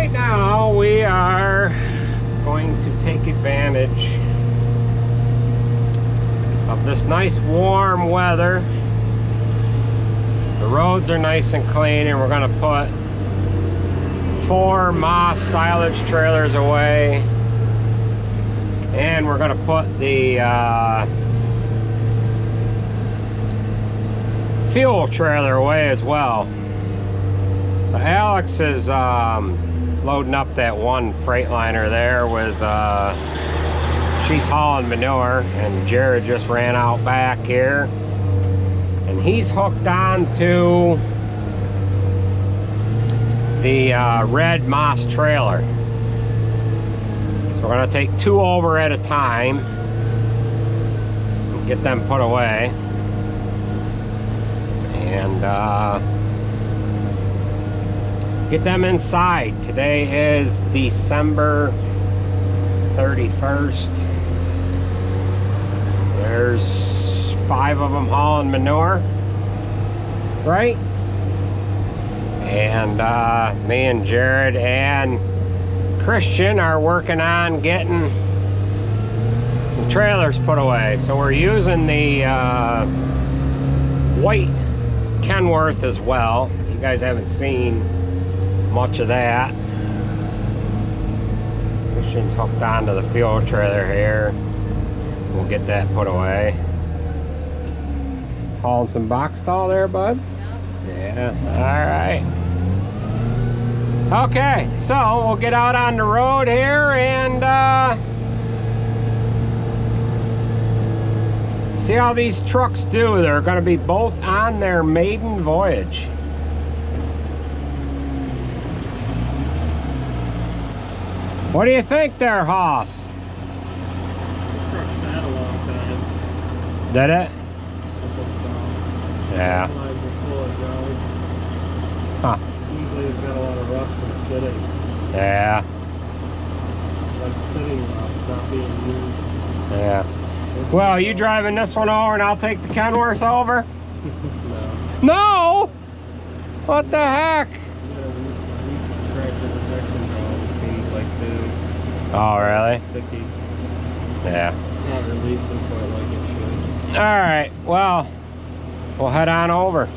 right now we are going to take advantage of this nice warm weather. The roads are nice and clean, and we're going to put 4 moss silage trailers away, and we're going to put the fuel trailer away as well. Alex is loading up that one Freightliner there with she's hauling manure, and Jared just ran out back here and he's hooked on to the red moss trailer. So we're going to take 2 over at a time and get them put away, and get them inside. Today is December 31st. There's 5 of them hauling manure, right? And me and Jared and Christian are working on getting some trailers put away. So we're using the white Kenworth as well. You guys haven't seen much of that. Christian's hooked onto the fuel trailer here. We'll get that put away. Hauling some box stall there, bud? Yeah, all right. Okay, so we'll get out on the road here and see how these trucks do. They're going to be both on their maiden voyage. What do you think there, Hoss? This truck sat a long time. Did it? Yeah. Huh. Usually it's got a lot of rust from sitting. Yeah. Like sitting rust, not being used. Yeah. Well, you driving this one over and I'll take the Kenworth over? No. No! What the heck? Oh, really? Sticky. Yeah. Not releasing quite like it should. Alright, well, we'll head on over.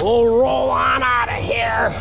We'll roll on out of here.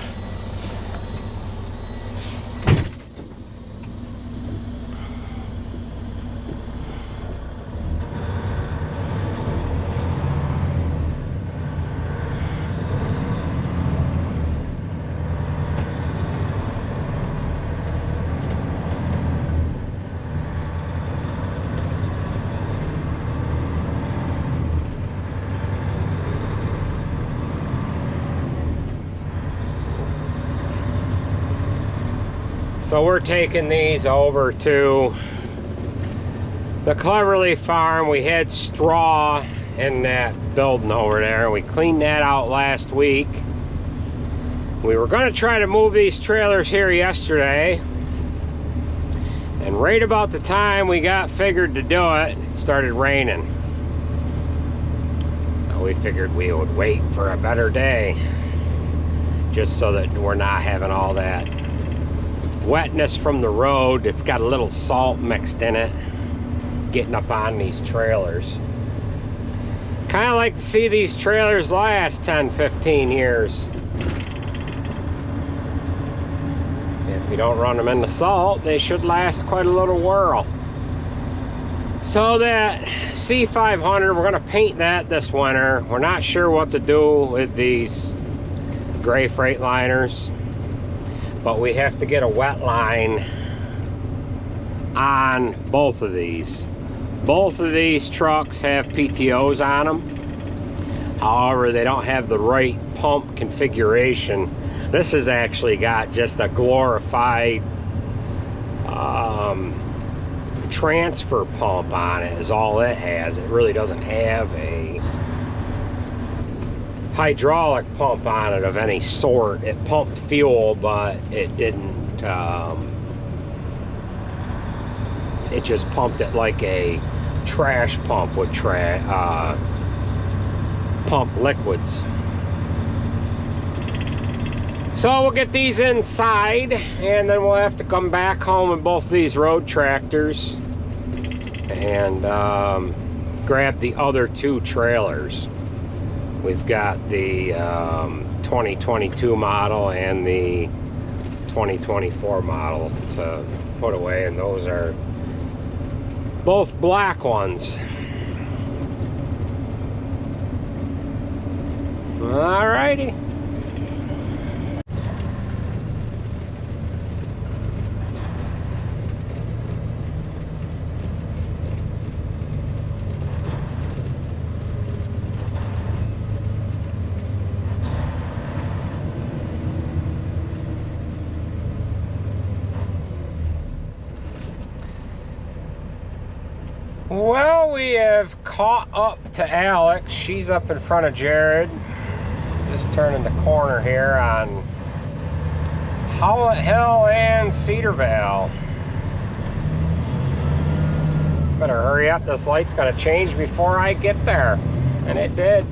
So we're taking these over to the Cleverly farm. We had straw in that building over there. We cleaned that out last week. We were going to try to move these trailers here yesterday, and right about the time we got figured to do it, it started raining. So we figured we would wait for a better day, just so that we're not having all that wetness from the road. It's got a little salt mixed in it getting up on these trailers. Kind of like to see these trailers last 10-15 years. If you don't run them in the salt, they should last quite a little while. So that C500, we're going to paint that this winter. We're not sure what to do with these gray Freightliners, but we have to get a wet line on both of these. Both of these trucks have PTOs on them. However, they don't have the right pump configuration. This has actually got just a glorified transfer pump on it is all it has. It really doesn't have a hydraulic pump on it of any sort. It pumped fuel, but it didn't, it just pumped it like a trash pump would pump liquids. So we'll get these inside, and then we'll have to come back home with both of these road tractors and grab the other two trailers. We've got the 2022 model and the 2024 model to put away, and those are both black ones. Alrighty. Well, we have caught up to Alex. She's up in front of Jared. Just turning the corner here on Howlett Hill and Cedar Vale. Better hurry up, this light's gonna change before I get there. And it did.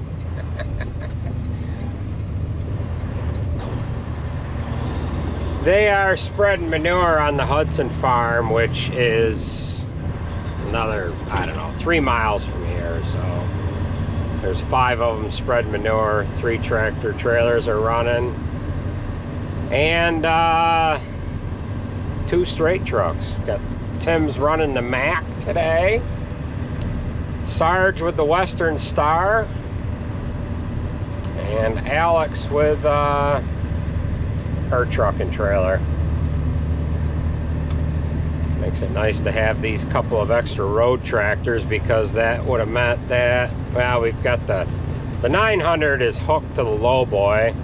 They are spreading manure on the Hudson farm, which is another, I don't know, 3 miles from here. So there's 5 of them spread manure. 3 tractor trailers are running, and 2 straight trucks. Got Tim's running the Mac today, Sarge with the Western Star, and Alex with her truck and trailer. Makes it nice to have these couple of extra road tractors, because that would have meant that, well, we've got the 900 is hooked to the lowboy.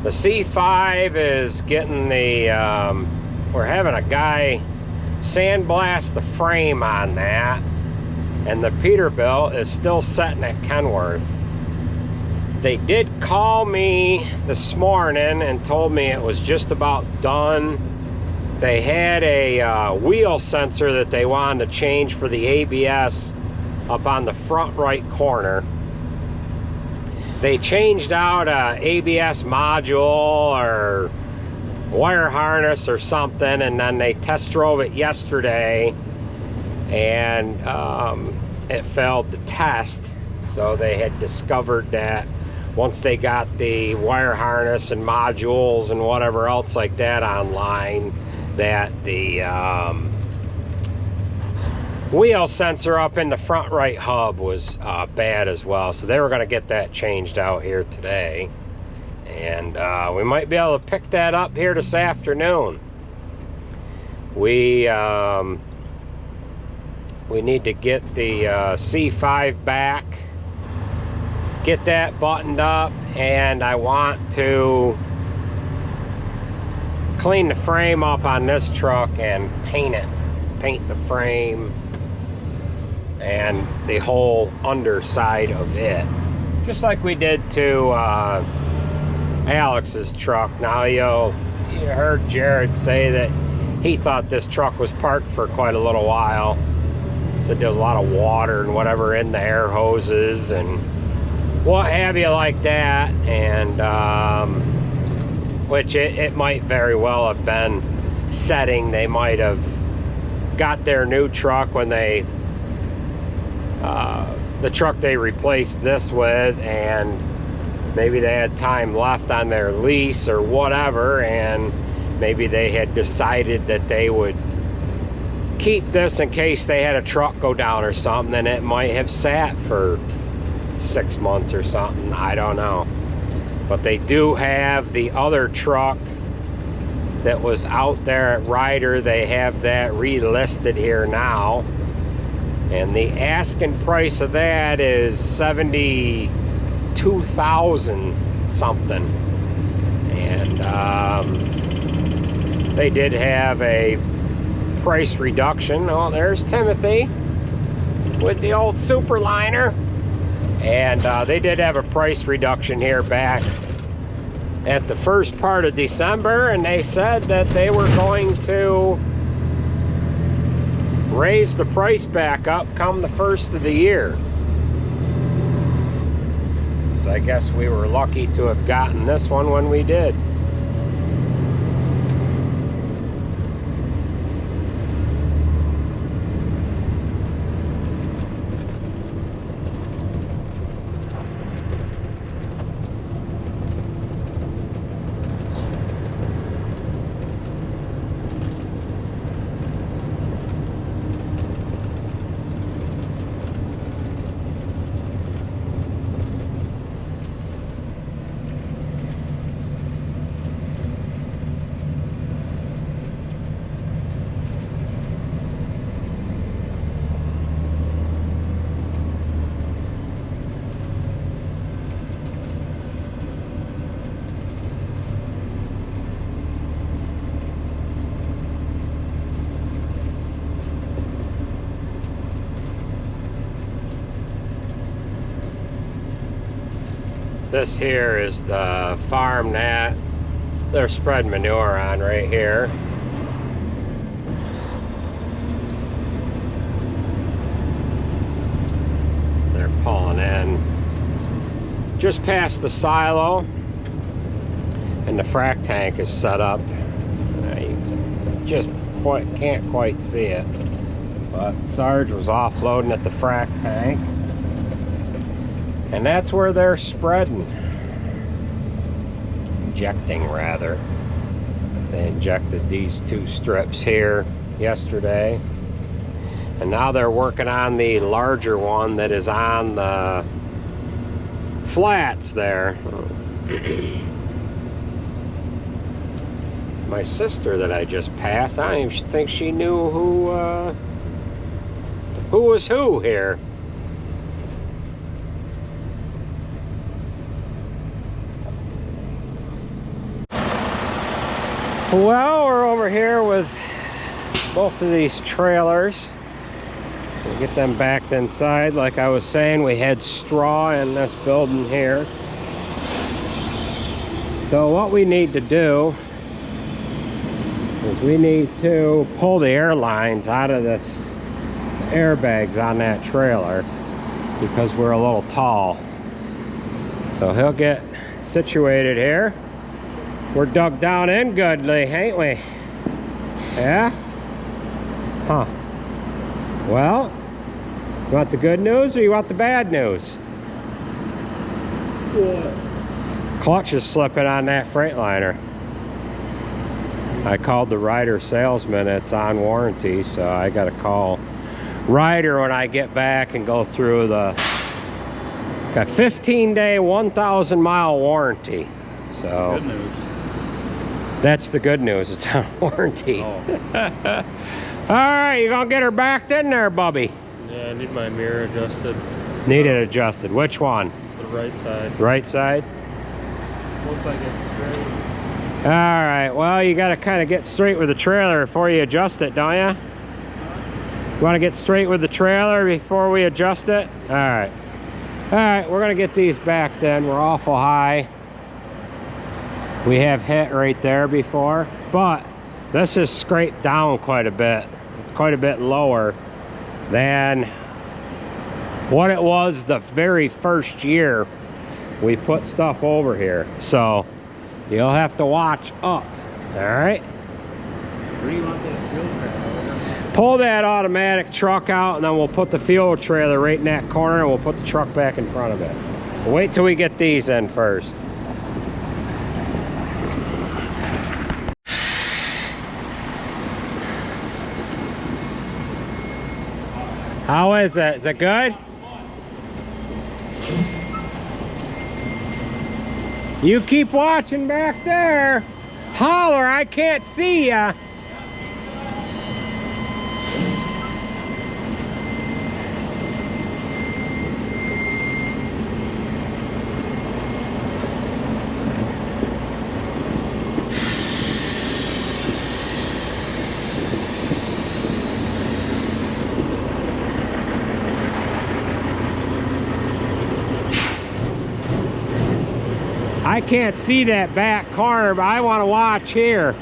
The C5 is getting the, we're having a guy sandblast the frame on that, and the Peterbilt is still sitting at Kenworth. They did call me this morning and told me it was just about done. They had a wheel sensor that they wanted to change for the ABS up on the front right corner. They changed out a ABS module or wire harness or something, and then they test drove it yesterday, and it failed the test. So they had discovered that once they got the wire harness and modules and whatever else like that online, that the wheel sensor up in the front right hub was bad as well. So they were going to get that changed out here today, and we might be able to pick that up here this afternoon. We need to get the C5 back, get that buttoned up, and I want to clean the frame up on this truck and paint it. Paint the frame and the whole underside of it, just like we did to Alex's truck. Now you heard Jared say that he thought this truck was parked for quite a little while. Said there was a lot of water and whatever in the air hoses and what have you like that, and which it might very well have been setting. They might have got their new truck when they the truck they replaced this with, and maybe they had time left on their lease or whatever, and maybe they had decided that they would keep this in case they had a truck go down or something, and it might have sat for 6 months or something. I don't know. But they do have the other truck that was out there at Ryder. They have that relisted here now, and the asking price of that is $72,000 something. And they did have a price reduction. Oh, there's Timothy with the old Superliner. And they did have a price reduction here back at the first part of December, and they said that they were going to raise the price back up come the first of the year. So I guess we were lucky to have gotten this one when we did. This here is the farm that they're spreading manure on right here. They're pulling in just past the silo, and the frac tank is set up. You just can't quite see it, but Sarge was offloading at the frac tank. And that's where they're spreading. Injecting, rather. They injected these 2 strips here yesterday. And now they're working on the larger one that is on the flats there. My sister that I just passed, I don't even think she knew who was who here. Well, we're over here with both of these trailers. We'll get them backed inside. Like I was saying, we had straw in this building here. So what we need to do is we need to pull the air lines out of this airbags on that trailer because we're a little tall. So he'll get situated here. We're dug down in goodly, ain't we? Yeah? Huh. Well, you want the good news or you want the bad news? What? Clutch is slipping on that Freightliner. I called the Ryder salesman. It's on warranty, so I got to call Ryder when I get back and go through the 15-day, 1,000-mile warranty. So Good news. that's the good news. It's on warranty. Oh. All right, you gonna get her backed in there, Bubby? Yeah, I need my mirror adjusted. Need it adjusted. Which one? The right side. Right side? Once I get straight. All right, well, you got to kind of get straight with the trailer before you adjust it, don't you? You want to get straight with the trailer before we adjust it? All right. All right, we're going to get these back then. We're awful high. We have hit right there before, but this is scraped down quite a bit. It's quite a bit lower than what it was the very first year we put stuff over here. So you'll have to watch up. All right. Where do you want that fuel trailer? Pull that automatic truck out, and then we'll put the fuel trailer right in that corner, and we'll put the truck back in front of it. We'll wait till we get these in first. How is it? Is it good? You keep watching back there. Holler, I can't see ya. I can't see that back corner, but I want to watch here.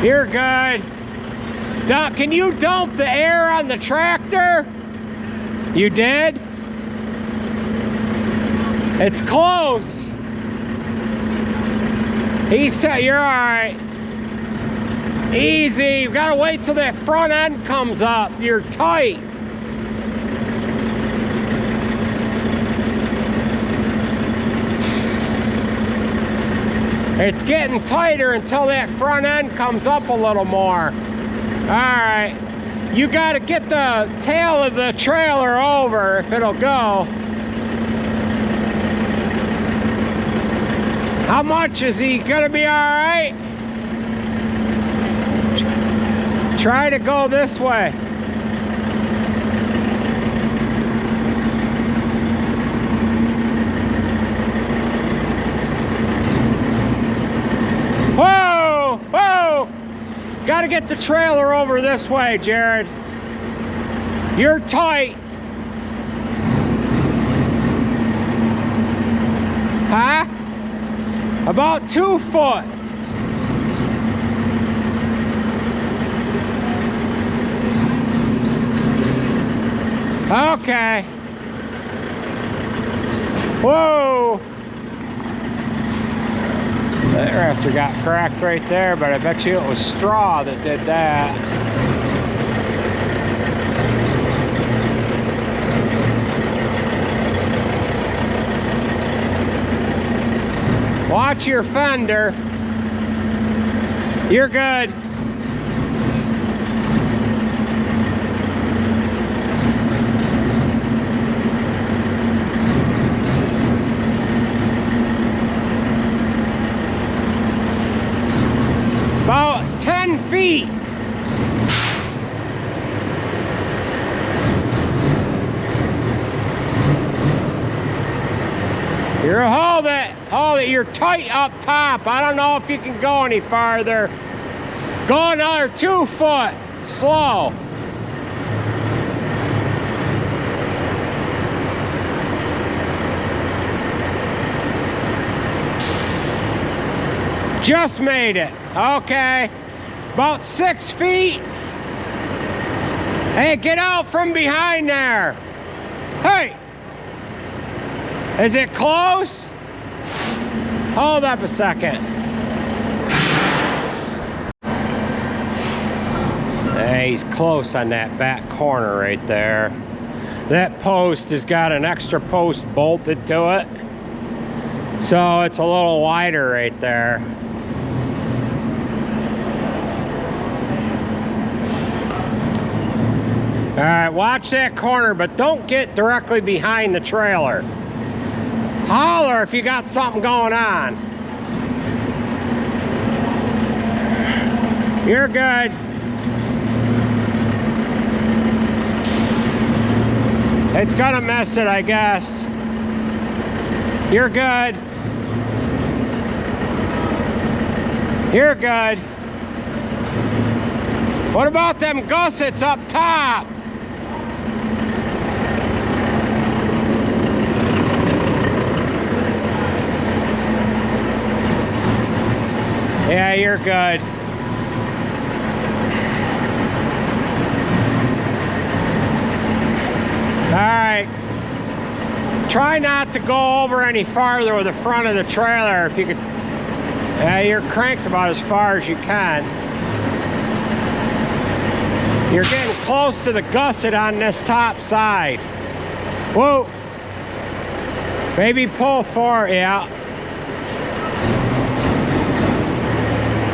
You're good. Can you dump the air on the tractor? You did? It's close. You're all right. Easy. You gotta wait till that front end comes up. You're tight. It's getting tighter until that front end comes up a little more. All right, you got to get the tail of the trailer over if it'll go. How much is he gonna be? All right. Try to go this way. Whoa! Whoa! Gotta get the trailer over this way, Jared. You're tight. Huh? About 2 foot. Okay. Whoa! That rafter got cracked right there, but I bet you it was straw that did that. Watch your fender. You're good. About 10 feet. You're hold it. Hold it. You're tight up top. I don't know if you can go any farther. Go another 2 foot. Slow. Just made it. Okay. About 6 feet. Hey, get out from behind there. Hey. Is it close? Hold up a second. Hey, he's close on that back corner right there. That post has got an extra post bolted to it, so it's a little wider right there. All right, watch that corner, but don't get directly behind the trailer. Holler if you got something going on. You're good. It's gonna mess it, I guess. You're good. You're good. What about them gussets up top? Yeah, you're good. All right. Try not to go over any farther with the front of the trailer if you could. Yeah, you're cranked about as far as you can. You're getting close to the gusset on this top side. Whoa. Maybe pull forward, yeah.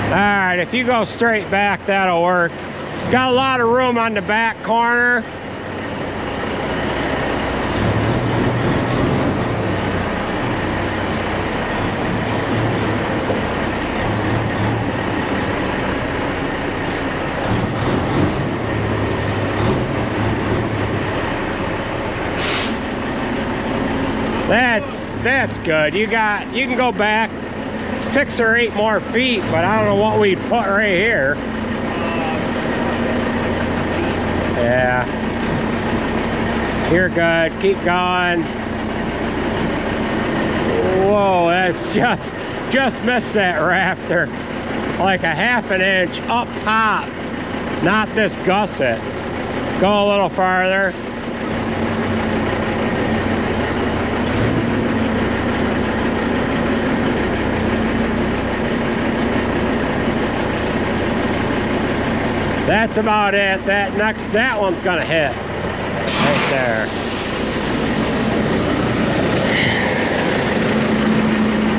All right, if you go straight back, that'll work. Got a lot of room on the back corner. That's good. You can go back 6 or 8 more feet, but I don't know what we'd put right here. Yeah. You're good. Keep going. Whoa, that's just missed that rafter. Like a ½ an inch up top. Not this gusset. Go a little farther. That's about it. That one's gonna hit right there.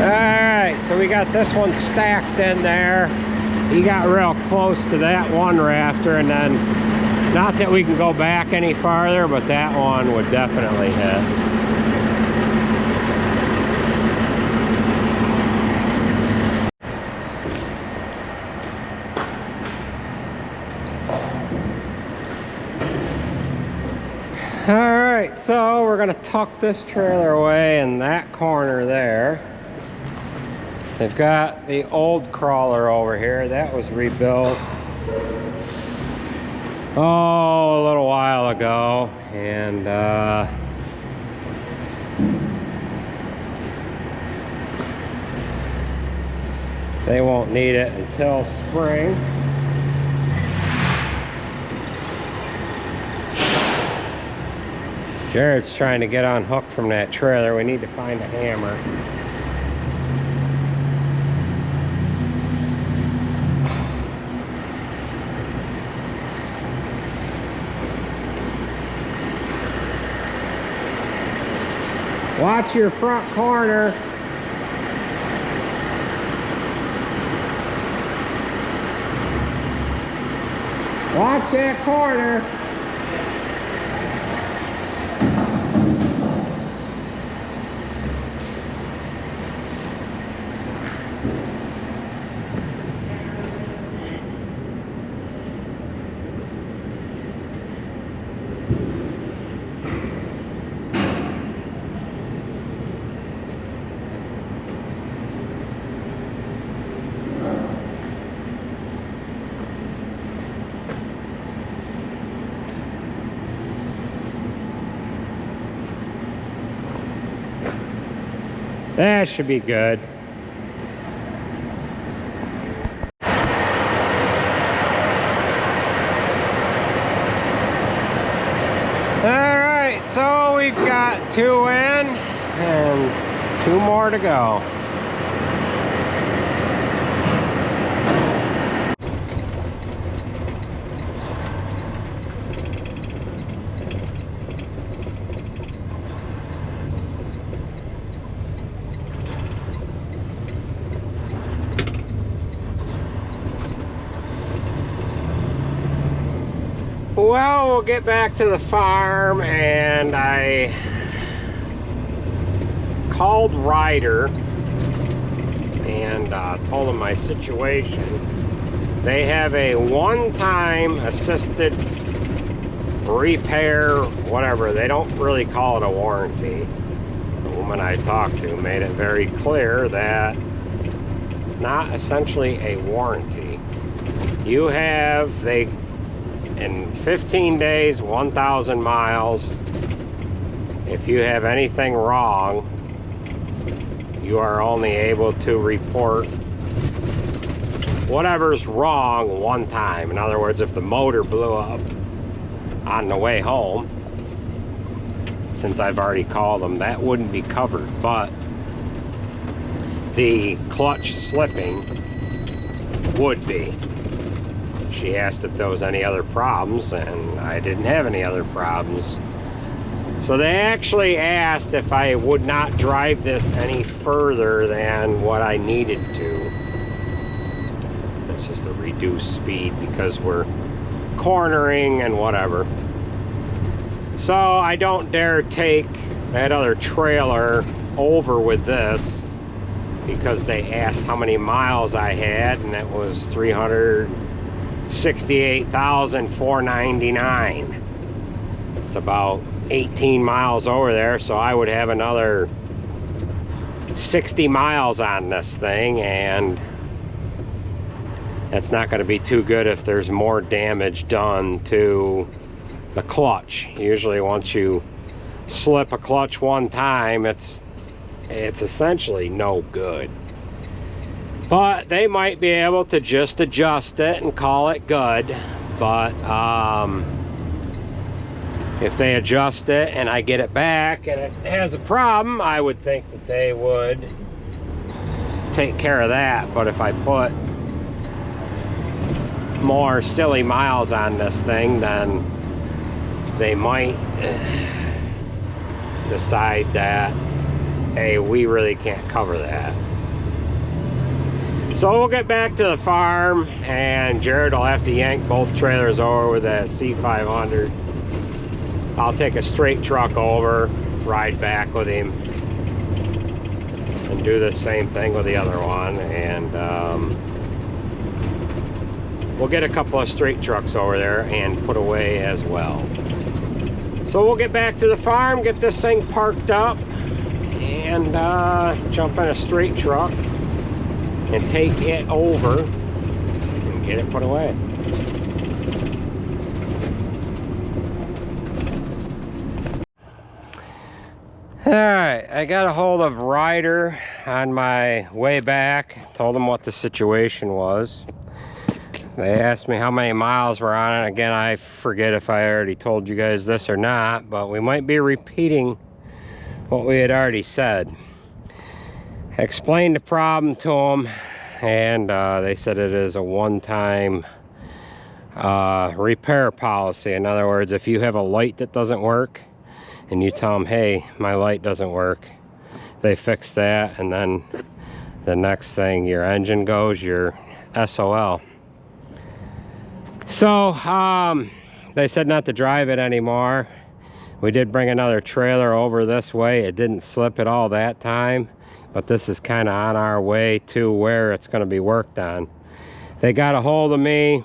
All right, so we got this one stacked in there. He got real close to that one rafter, and then not that we can go back any farther, but that one would definitely hit. Alright, so we're going to tuck this trailer away in that corner there. They've got the old crawler over here. That was rebuilt a little while ago. And they won't need it until spring. Jared's trying to get unhooked from that trailer. We need to find a hammer. Watch your front corner. Watch that corner. That should be good. Alright, so we've got 2 in and 2 more to go. Well, we'll get back to the farm, and I called Ryder and told him my situation. They have a one-time assisted repair, whatever. They don't really call it a warranty. The woman I talked to made it very clear that it's not essentially a warranty. You have, in 15 days, 1,000 miles, if you have anything wrong, you are only able to report whatever's wrong one time. In other words, if the motor blew up on the way home, since I've already called them, that wouldn't be covered. But the clutch slipping would be. She asked if there was any other problems, and I didn't have any other problems. So they actually asked if I would not drive this any further than what I needed to. That's just a reduced speed because we're cornering and whatever. So I don't dare take that other trailer over with this, because they asked how many miles I had, and it was 368,499. It's about 18 miles over there, so I would have another 60 miles on this thing, and that's not going to be too good if there's more damage done to the clutch. Usually once you slip a clutch one time, it's essentially no good. But they might be able to just adjust it and call it good. But if they adjust it and I get it back and it has a problem, I would think that they would take care of that. But if I put more silly miles on this thing, then they might decide that, hey, we really can't cover that. So we'll get back to the farm, and Jared will have to yank both trailers over with that C500. I'll take a straight truck over, ride back with him, and do the same thing with the other one, and we'll get a couple of straight trucks over there and put away as well. So we'll get back to the farm, get this thing parked up, and jump in a straight truck and take it over and get it put away. Alright, I got a hold of Ryder on my way back, told them what the situation was. They asked me how many miles were on it. Again, I forget if I already told you guys this or not, but we might be repeating what we had already said. Explained the problem to them, and they said it is a one-time repair policy. In other words, if you have a light that doesn't work and you tell them, hey, my light doesn't work, they fix that, and then the next thing your engine goes, you're SOL. So they said not to drive it anymore. We did bring another trailer over this way. It didn't slip at all that time, but this is kind of on our way to where it's going to be worked on. They got a hold of me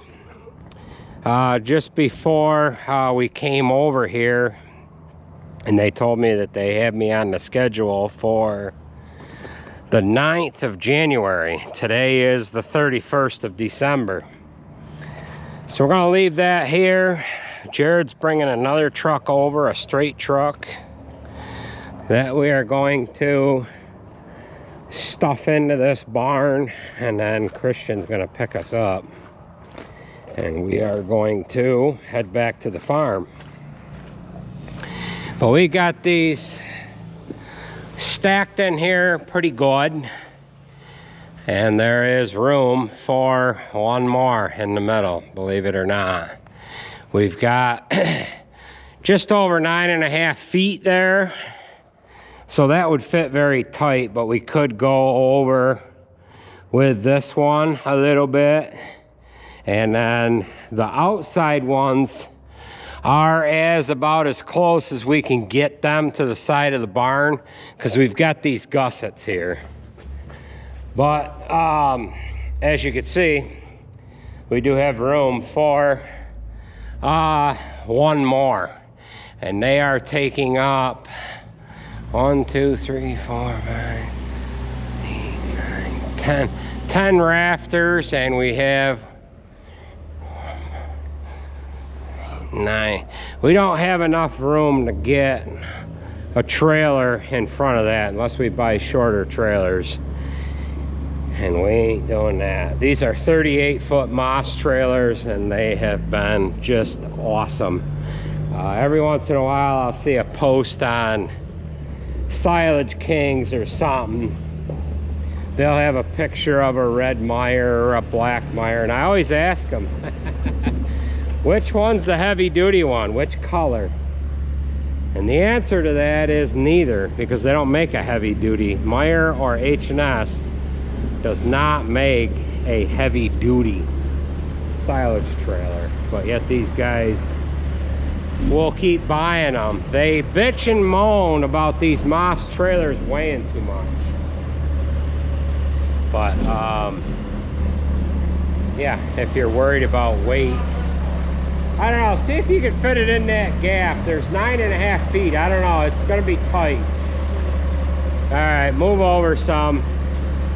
just before we came over here, and they told me that they have me on the schedule for the 9th of January. Today is the 31st of December. So we're gonna leave that here. Jared's bringing another truck over, a straight truck, that we are going to stuff into this barn, and then Christian's gonna pick us up, and we are going to head back to the farm. But we got these stacked in here pretty good, and there is room for one more in the middle, believe it or not. We've got just over 9.5 feet there, so that would fit very tight, but we could go over with this one a little bit, and then the outside ones are about as close as we can get them to the side of the barn, because we've got these gussets here. But as you can see, we do have room for one more, and they are taking up 1, 2, 3, 4, 5, 8, 9, 10 rafters, and we have 9. We don't have enough room to get a trailer in front of that unless we buy shorter trailers, and we ain't doing that. These are 38-foot Moss trailers, and they have been just awesome. Every once in a while I'll see a post on Silage Kings or something. They'll have a picture of a red mire or a black mire, and I always ask them, which one's the heavy duty one? Which color? And the answer to that is neither, because they don't make a heavy duty. Mire or H&S does not make a heavy duty silage trailer. but yet these guys will keep buying them. They bitch and moan about these Moss trailers weighing too much. But yeah, if you're worried about weight, I don't know, see if you can fit it in that gap. There's 9.5 feet. I don't know, it's gonna be tight. All right, move over some.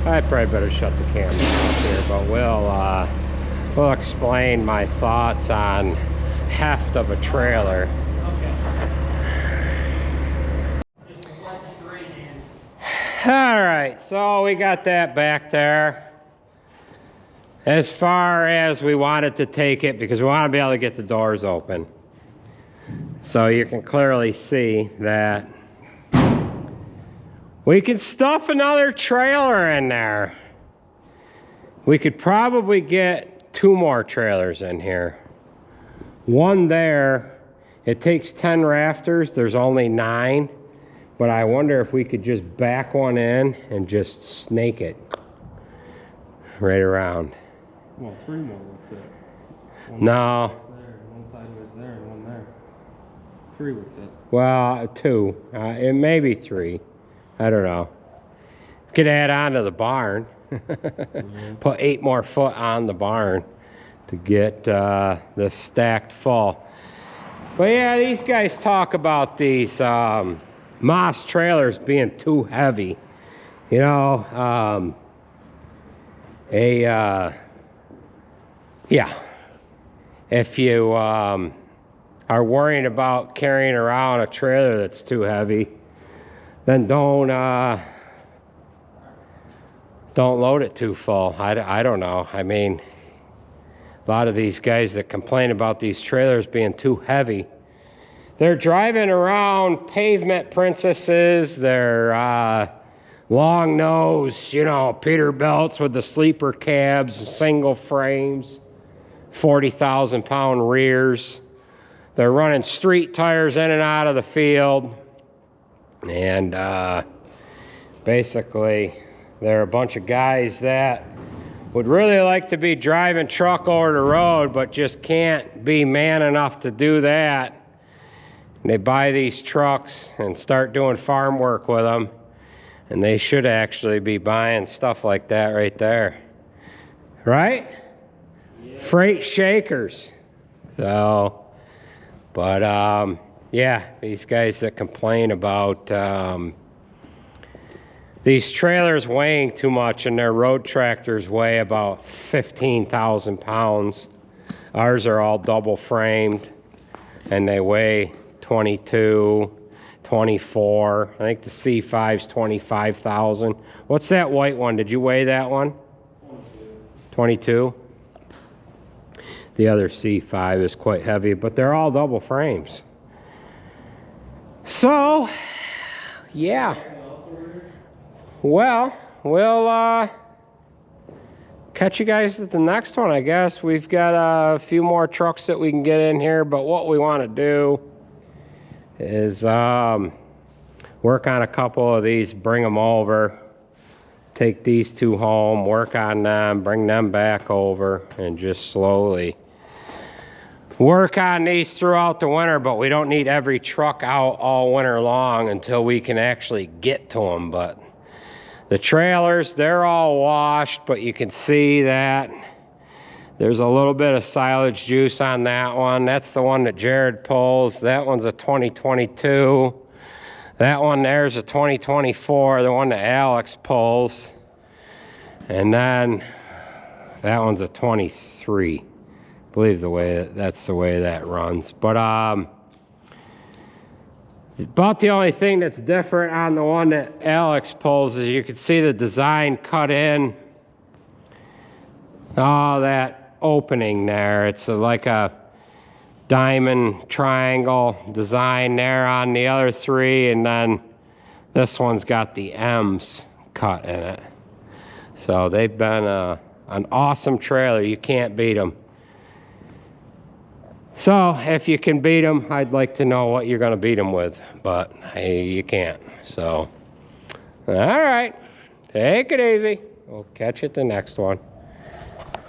I probably better shut the camera off here, but we'll explain my thoughts on heft of a trailer. All right, so we got that back there as far as we wanted to take it, because we want to be able to get the doors open. So you can clearly see that we can stuff another trailer in there. We could probably get 2 more trailers in here. One there, it takes 10 rafters, there's only 9. But I wonder if we could just back one in and just snake it right around. Well, 3 more will fit. No. One side was there and one there. 3 would fit. Well, 2. It may be 3. I don't know. Could add on to the barn. Put 8 more foot on the barn to get this stacked full. But yeah, these guys talk about these Moss trailers being too heavy. You know, yeah, if you are worrying about carrying around a trailer that's too heavy, then don't load it too full. I don't know. I mean, a lot of these guys that complain about these trailers being too heavy, they're driving around pavement princesses. They're long nose, you know, Peterbilts with the sleeper cabs, single frames, 40,000 pound rears. They're running street tires in and out of the field. And basically, they're a bunch of guys that would really like to be driving truck over the road, but just can't be man enough to do that. And they buy these trucks and start doing farm work with them. And they should actually be buying stuff like that right there. Right? Yeah. Freight shakers. So, but yeah, these guys that complain about these trailers weighing too much, and their road tractors weigh about 15,000 pounds. Ours are all double framed and they weigh 22, 24. I think the C5's 25,000. What's that white one? Did you weigh that one? 22. The other C5 is quite heavy, but they're all double frames. So, yeah. Well, we'll catch you guys at the next one, I guess. We've got a few more trucks that we can get in here, but what we want to do is work on a couple of these, bring them over, take these 2 home, work on them, bring them back over, and just slowly work on these throughout the winter. But we don't need every truck out all winter long until we can actually get to them. But the trailers, they're all washed, but you can see that there's a little bit of silage juice on that one. That's the one that Jared pulls. That one's a 2022. That one there's a 2024, the one that Alex pulls. And then that one's a 23. I believe that's the way that runs. But about the only thing that's different on the one that Alex pulls is you can see the design cut in. Oh, that opening there. It's like a diamond triangle design there on the other 3, and then this one's got the M's cut in it. So they've been an awesome trailer. You can't beat them. So if you can beat them, I'd like to know what you're going to beat them with, but hey, you can't. So, all right, take it easy. We'll catch you at the next one.